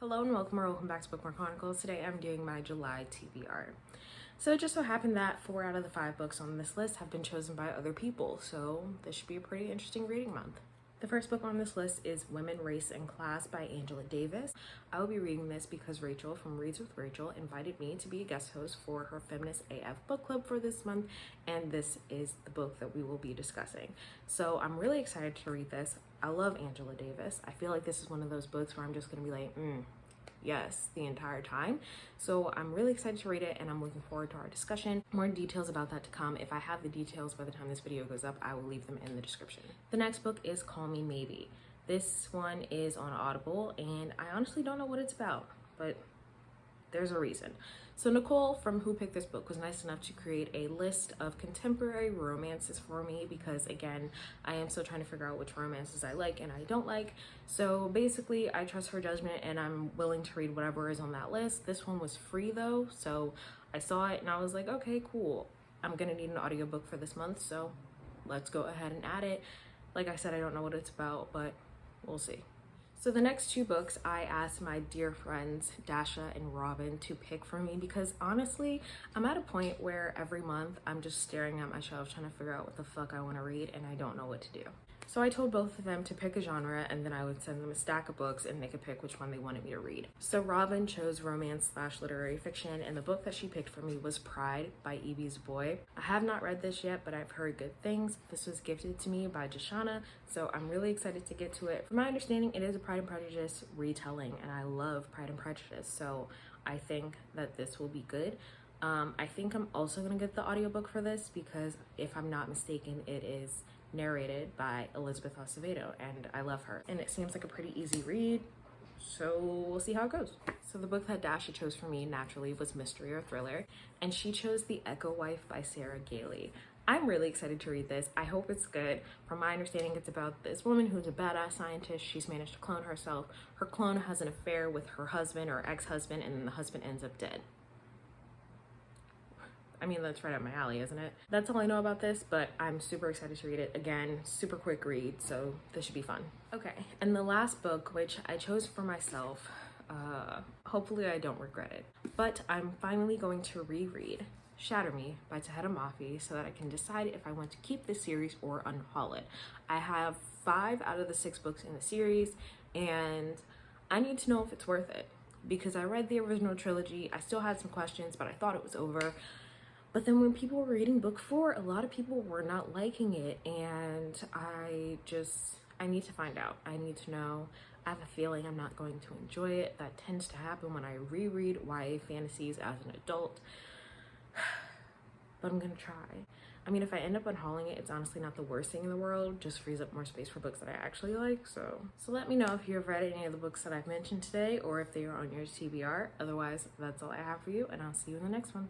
Hello and welcome back to Bookmark Chronicles. Today I'm doing my July TBR. So it just so happened that 4 out of the 5 books on this list have been chosen by other people, so this should be a pretty interesting reading month. The first book on this list is Women, Race, and Class by Angela Davis. I will be reading this because Rachel from Reads with Rachel invited me to be a guest host for her Feminist AF book club for this month, and this is the book that we will be discussing. So I'm really excited to read this. I love Angela Davis. I feel like this is one of those books where I'm just gonna be like, yes, the entire time. So I'm really excited to read it and I'm looking forward to our discussion. More details about that to come. If I have the details by the time this video goes up, I will leave them in the description. The next book is Call Me Maybe. This one is on Audible and I honestly don't know what it's about, but there's a reason. So Nicole from Who Picked This Book was nice enough to create a list of contemporary romances for me because again, I am still trying to figure out which romances I like and I don't like. So basically I trust her judgment and I'm willing to read whatever is on that list. This one was free though, so I saw it and I was like, okay, cool. I'm gonna need an audiobook for this month, so let's go ahead and add it. Like I said, I don't know what it's about, but we'll see. So the next 2 books I asked my dear friends Dasha and Robin to pick for me because honestly, I'm at a point where every month I'm just staring at my shelf trying to figure out what the fuck I want to read and I don't know what to do. So I told both of them to pick a genre and then I would send them a stack of books and they could pick which one they wanted me to read. So Robin chose romance/literary fiction and the book that she picked for me was Pride by Evie's Boy. I have not read this yet, but I've heard good things. This was gifted to me by Dasha, so I'm really excited to get to it. From my understanding, it is a Pride and Prejudice retelling and I love Pride and Prejudice, so I think that this will be good. I think I'm also gonna get the audiobook for this because if I'm not mistaken, it is narrated by Elizabeth Acevedo and I love her and it seems like a pretty easy read, so we'll see how it goes. So the book that Dasha chose for me naturally was mystery or thriller and she chose The Echo Wife by Sarah Gailey. I'm really excited to read this. I hope it's good. From my understanding, it's about this woman who's a badass scientist. She's managed to clone herself. Her clone has an affair with her husband or ex-husband and then the husband ends up dead. I mean, that's right up my alley, isn't it? That's all I know about this, but I'm super excited to read it. Again, super quick read, so this should be fun. Okay, and the last book, which I chose for myself, hopefully I don't regret it, but I'm finally going to reread Shatter Me by Taheda Mafi so that I can decide if I want to keep this series or unhaul it. I have 5 out of the 6 books in the series, and I need to know if it's worth it because I read the original trilogy. I still had some questions, but I thought it was over. But then when people were reading book 4, a lot of people were not liking it and I need to find out. I need to know. I have a feeling I'm not going to enjoy it. That tends to happen when I reread YA fantasies as an adult. But I'm gonna try. I mean, if I end up unhauling it, it's honestly not the worst thing in the world. Just frees up more space for books that I actually like. So let me know if you've read any of the books that I've mentioned today or if they are on your TBR. Otherwise, that's all I have for you and I'll see you in the next one.